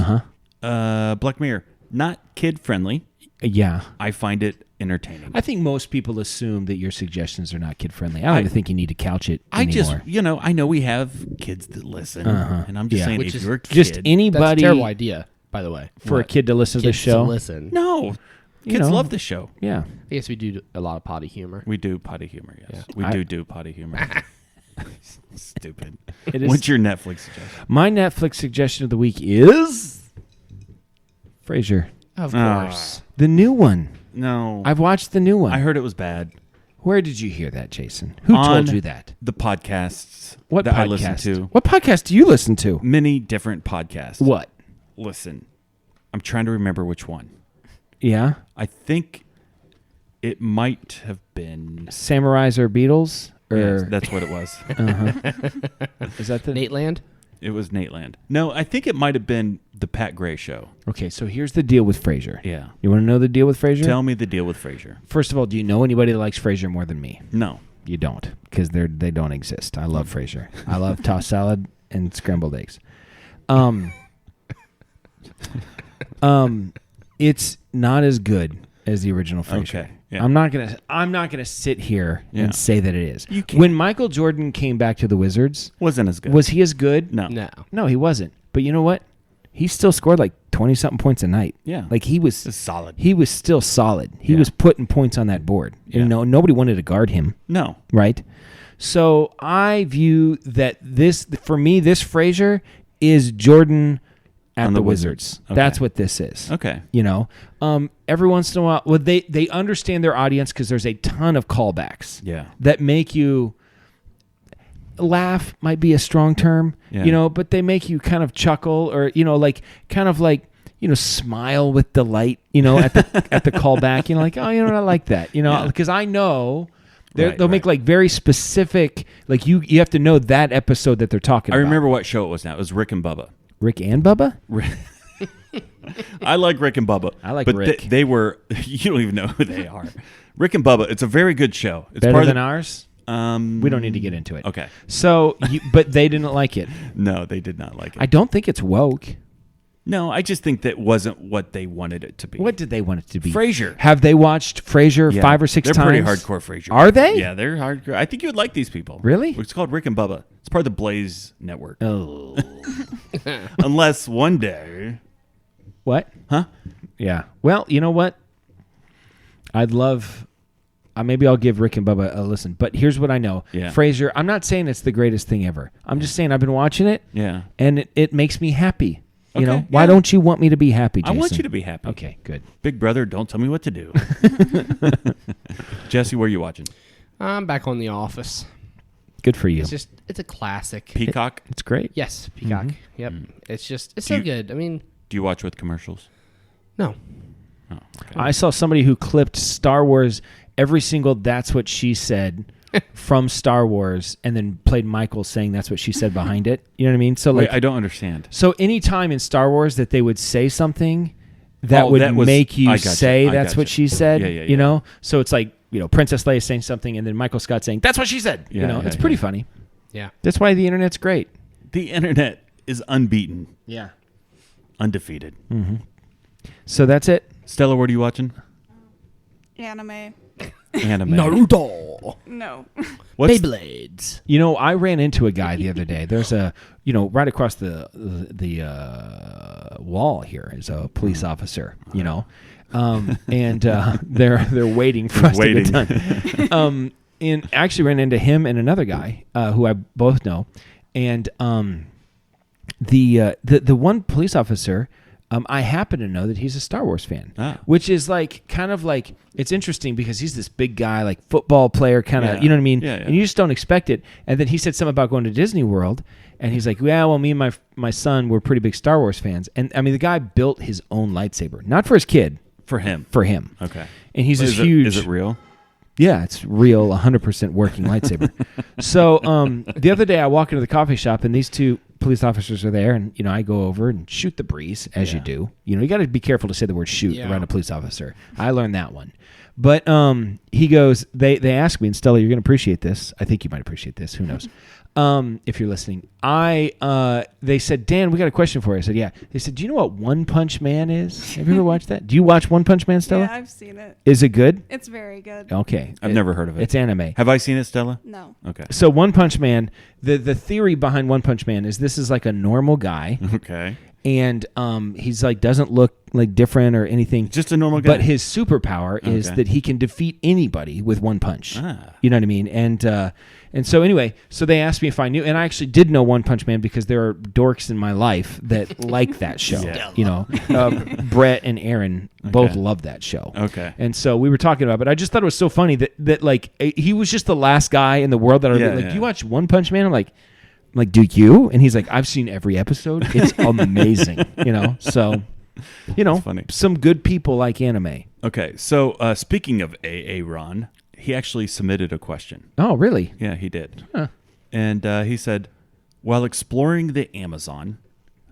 Black Mirror, not kid friendly. Yeah. I find it entertaining. I think most people assume that your suggestions are not kid friendly. I don't even think you need to couch it I just, anymore. I know we have kids that listen, and I'm just Yeah. saying, Which if is you're a kid, just That's anybody a terrible idea, by the way. for a kid to listen to the Kids to show. listen. no, kids know. love the show. Yeah. I guess we do a lot of potty humor. We do potty humor. Yes, we do potty humor. Stupid. It is- What's your Netflix suggestion? My Netflix suggestion of the week is Frasier, Of Ah. course. the new one. No, I've watched the new one. I heard it was bad. Where did you hear that, Jason? Who On told you that? The podcasts What that podcast? I listen to. What podcast do you listen to? Many different podcasts. What? Listen, I'm trying to remember which one. Yeah, I think it might have been. Samurais or Beatles or Yes, that's what it was. is that the? Nate Land? It was Nate Land. No, I think it might have been the Pat Gray show. Okay, so here's the deal with Frasier. Yeah. You want to know the deal with Frasier? Tell me the deal with Frasier. First of all, do you know anybody that likes Frasier more than me? No. You don't, because they don't exist. I love Frasier. I love tossed salad and scrambled eggs. It's not as good as the original Frasier. Okay, yeah. I'm not gonna sit here Yeah. and say that it is. You can't. When Michael Jordan came back to the Wizards, Wasn't as good. was he as good? No. No. He wasn't. But you know what? He still scored like 20-something points a night. Yeah. Like he was It's solid. He was still solid. He Yeah. was putting points on that board. Yeah. You know, nobody wanted to guard him. No. Right? So I view that for me, this Frasier is Jordan at On the the Wizards. Wizards. Okay. That's what this is. Okay. You know, every once in a while, well, they understand their audience because there's a ton of callbacks. Yeah. That make you laugh, might be a strong term, Yeah. you know, but they make you kind of chuckle or, you know, like kind of like, you know, smile with delight, you know, at the at the callback. You know, like, oh, you know what, I like that, you know, Yeah. because I know Right, they'll make right. like very specific, like you have to know that episode that they're talking I about. remember what show it was now. It was Rick and Bubba. Rick and Bubba. I like Rick and Bubba. I like but Rick. They were, you don't even know who they are. Rick and Bubba. It's a very good show. It's Better part than of ours. the, We don't need to get into it. Okay. So, but they didn't like it. No, they did not like it. I don't think it's woke. No, I just think that wasn't what they wanted it to be. What did they want it to be? Frasier. Have they watched Frasier Yeah. 5 or 6 they're times? pretty hardcore Frasier. Are they? Yeah, they're hardcore. I think you would like these people. Really? It's called Rick and Bubba. It's part of the Blaze Network. Oh. Unless one day. What? Huh? Yeah. Well, you know what? I'd love. Maybe I'll give Rick and Bubba a listen. But here's what I know. Yeah. Frasier. I'm not saying it's the greatest thing ever. I'm just saying I've been watching it. Yeah. And it makes me happy. You Okay, know, why yeah. don't you want me to be happy, I Jason? want you to be happy. Okay, good. Big brother, don't tell me what to do. Jesse, where are you watching? I'm back on The Office. Good for you. It's a classic. Peacock. It's great. Yes, Peacock. Yep. It's so good. I mean, Do you watch with commercials? no. Oh, okay. I saw somebody who clipped Star Wars, every single "That's what she said" from Star Wars, and then played Michael saying "That's what she said" behind it. You know what I mean? So Wait, like, I don't understand. so any time in Star Wars that they would say something that Oh, would that was- make you I gotcha, say I "That's what gotcha. she said," Yeah, yeah, you yeah. know? So it's like, Princess Leia saying something, and then Michael Scott saying "That's what she said." Yeah, yeah, it's pretty yeah. funny. Yeah. That's why the internet's great. The internet is unbeaten, Yeah. undefeated. So that's it. Stella, what are you watching? Anime. Anime. Naruto. No. What's Beyblades. I ran into a guy the other day. There's right across the wall here is a police officer. And they're waiting for us to Waiting. get done. And actually ran into him and another guy who I both know, and the one police officer. I happen to know that he's a Star Wars fan, which is kind of like it's interesting because he's this big guy, like football player, kind of, Yeah. you know what I mean? Yeah, yeah. And you just don't expect it. And then he said something about going to Disney World, and he's like, "Yeah, well, me and my son were pretty big Star Wars fans." And I mean, the guy built his own lightsaber, not for his kid, for him? for him. Okay. And he's Is this it- huge. Is it real? Yeah, it's real, 100% working lightsaber. So the other day I walk into the coffee shop and these two police officers are there, and I go over and shoot the breeze as you do. You got to be careful to say the word shoot around a police officer. I learned that one. But he goes, they ask me, and Stella, you're going to appreciate this. I think you might appreciate this. Who knows? If you're listening, they said, "Dan, we got a question for you." I said, "Yeah." They said, "Do you know what One Punch Man is? Have you ever watched that? Do you watch One Punch Man, Stella? Yeah, I've seen it. Is it good? It's very good. Okay. I've never heard of it. It's anime. Have I seen it, Stella? No. Okay. So One Punch Man, the theory behind One Punch Man is this is like a normal guy, Okay. and he's like doesn't look like different or anything. Just a normal guy. But his superpower is Okay. that he can defeat anybody with one punch. Ah. You know what I mean? And so anyway, so they asked me if I knew, and I actually did know One Punch Man because there are dorks in my life that like that show. Yeah. Brett and Aaron both Okay. love that show. Okay. And so we were talking about it, but I just thought it was so funny that like he was just the last guy in the world that I Yeah, like, yeah. "Do you watch One Punch Man?" I'm like, "Do you?" And he's like, "I've seen every episode. It's amazing." So funny. some good people like anime. Okay. So speaking of Ron, he actually submitted a question. Oh, really? Yeah, he did. And he said, while exploring the Amazon,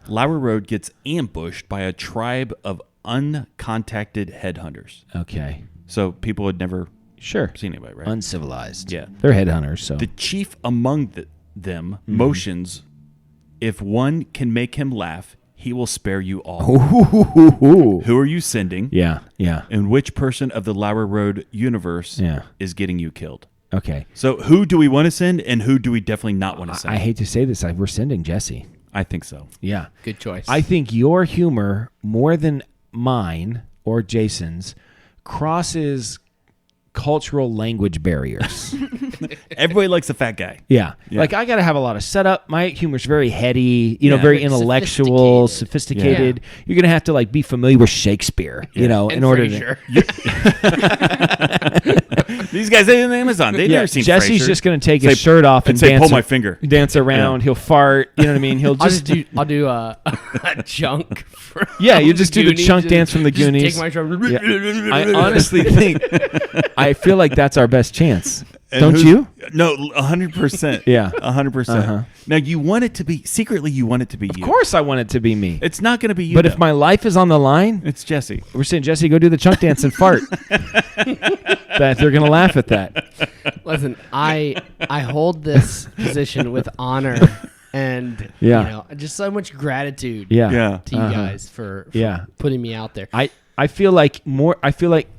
Lauer Road gets ambushed by a tribe of uncontacted headhunters. Okay. So people had never Sure. seen anybody, right? Uncivilized. Yeah. They're headhunters, so. The chief among them motions, if one can make him laugh, he will spare you all. Who are you sending? Yeah, yeah. And which person of the Lauer Road universe Yeah. is getting you killed? Okay. So who do we want to send and who do we definitely not want to send? I hate to say this, we're sending Jesse. I think so. Yeah. Good choice. I think your humor, more than mine or Jason's, crosses cultural language barriers. Everybody likes a fat guy. Yeah. Yeah. Like I got to have a lot of setup. My humor's very heady, Yeah. very Very intellectual, sophisticated. sophisticated. You're going to have to be familiar with Shakespeare, in and order Frasier. to These guys in Amazon, they've never seen Jesse's Frasier. just going to take Say- his shirt off and say, dance. pull my finger. Dance around. Yeah. He'll fart. You know what I mean? He'll I'll just do a chunk. From Yeah, you just do the Goonies. chunk dance from the Just Goonies. Take my drum. Yeah. I honestly think, I feel like that's our best chance. And Don't who's- you? No, 100%. Yeah. 100%. Uh-huh. Now, you want it to be, secretly, you want it to be you. Of course I want it to be me. It's not going to be you. But if though. my life is on the line, It's Jesse. we're saying, Jesse, go do the chunk dance and fart. That they're going to laugh at that. Listen, I hold this position with honor and Yeah. just so much gratitude Yeah. Yeah. to you Uh-huh. guys for Yeah. putting me out there. I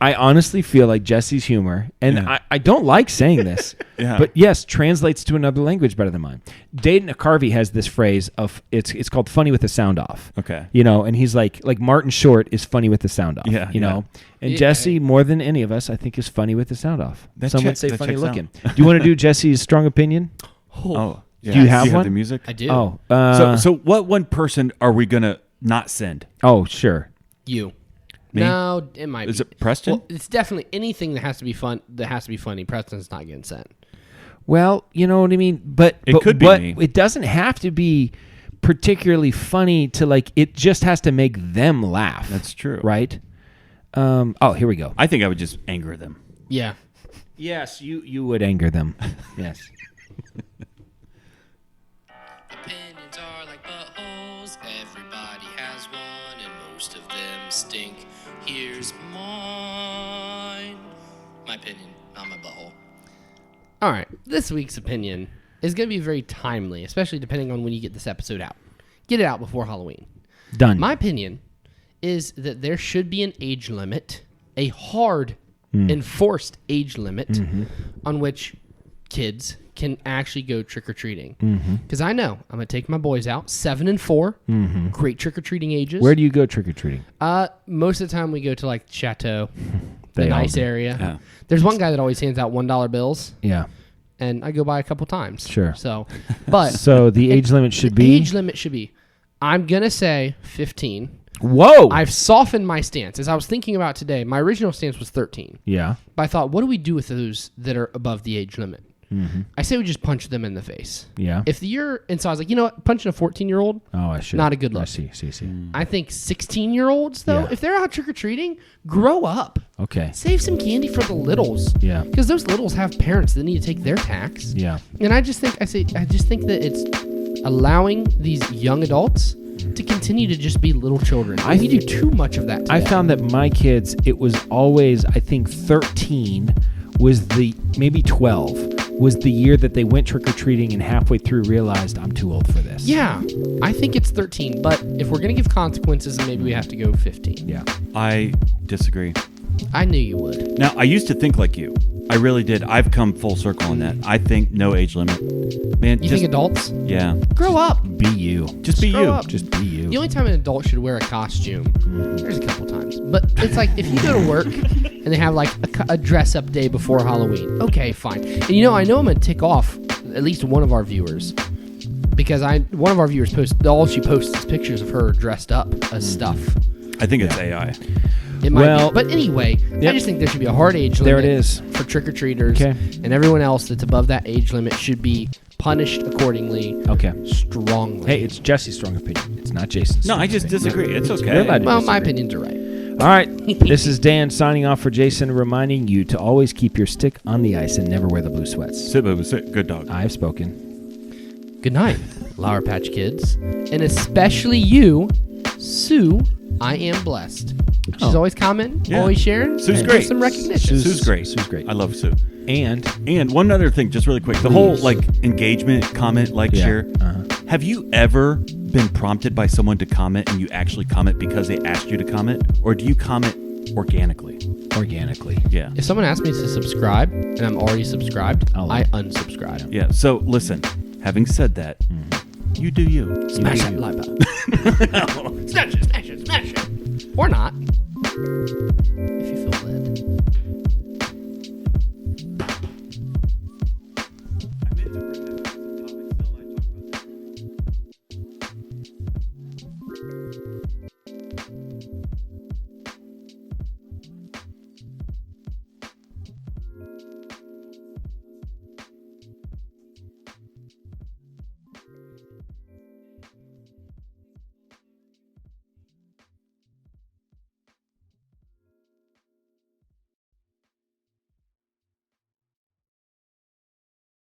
honestly feel like Jesse's humor, and Yeah. I don't like saying this, Yeah. but yes, translates to another language better than mine. Dayton Carvey has this phrase of it's called funny with the sound off. Okay. And he's like Martin Short is funny with the sound off. Yeah, And Yeah. Jesse, more than any of us, I think is funny with the sound off. Some would say that funny checks looking. Do you want to do Jesse's strong opinion? Oh. Yeah. Do you have one? the music? I do. Oh, So what one person are we going to not send? oh, sure. You. Me? No, it might Is be. it Preston? Well, it's definitely anything that has to be fun. That has to be funny. Preston's not getting sent. Well, you know what I mean? But It could be but me. it doesn't have to be particularly funny to like it just has to make them laugh. That's true. Right? Here we go. I think I would just anger them. Yeah. Yes, you would anger them. Yes. Opinions are like buttholes, everybody has one, and most of them stink. Here's mine. My opinion, not my butthole. All right. This week's opinion is going to be very timely, especially depending on when you get this episode out. Get it out before Halloween. Done. My opinion is that there should be an age limit, a hard enforced age limit on which kids can actually go trick-or-treating. Because I know I'm going to take my boys out, 7 and 4, great trick-or-treating ages. Where do you go trick-or-treating? Most of the time we go to like Chateau, They the all nice do. area. Yeah. There's one guy that always hands out $1 bills, Yeah. and I go by a couple times. Sure. So, but So the age limit should the be age limit should be, I'm going to say 15. Whoa. I've softened my stance. As I was thinking about today, my original stance was 13. Yeah. But I thought, what do we do with those that are above the age limit? I say we just punch them in the face. Yeah. If and so I was like, you know what? Punching a 14-year-old, Oh, I should. not a good look. I see. I think 16-year-olds, though, Yeah. if they're out trick-or-treating, grow up. Okay. Save some candy for the littles. Yeah. Because those littles have parents that need to take their tax. Yeah. And I just think that it's allowing these young adults to continue to just be little children. We do too much of that today. I found that my kids, it was always, I think 13 was maybe 12 was the year that they went trick-or-treating and halfway through realized I'm too old for this. Yeah, I think it's 13. But if we're going to give consequences, then maybe we have to go 15. Yeah. I disagree. I knew you would. Now, I used to think like you. I really did. I've come full circle on that. I think no age limit. Man, You just, think adults? yeah. Grow up. Be you. Just be grow you. up. Just be you. The only time an adult should wear a costume, there's a couple times. But it's like if you go to work and they have like a dress-up day before Halloween, okay, fine. And I know I'm going to tick off at least one of our viewers because one of our viewers all she posts is pictures of her dressed up as stuff. I think it's AI. It might Well, be. But anyway, I just think there should be a hard age limit. There it is. For trick-or-treaters. Okay. And everyone else that's above that age limit should be punished accordingly Okay. strongly. Hey, it's Jesse's strong opinion. It's not Jason's. No, strong I just opinion. disagree. It's We're okay. allowed to Well, my disagree. opinions are right. All right. This is Dan signing off for Jason, reminding you to always keep your stick on the ice and never wear the blue sweats. Sit, Bubba, sit. Good dog. I have spoken. Good night, Lauer Patch Kids. And especially you, Sue, I am blessed. She's always commenting, Yeah. always sharing. Sue's and great. gives some recognition. Sue's great. Sue's great. I love Sue. And And one other thing, just really quick. The whole engagement, comment, like, Yeah. share. Have you ever been prompted by someone to comment and you actually comment because they asked you to comment? Or do you comment organically? organically. Yeah. If someone asks me to subscribe and I'm already subscribed, I unsubscribe. Yeah. So listen, having said that, you do you. Smash that like button. Smash it, smash it, smash it. Or not.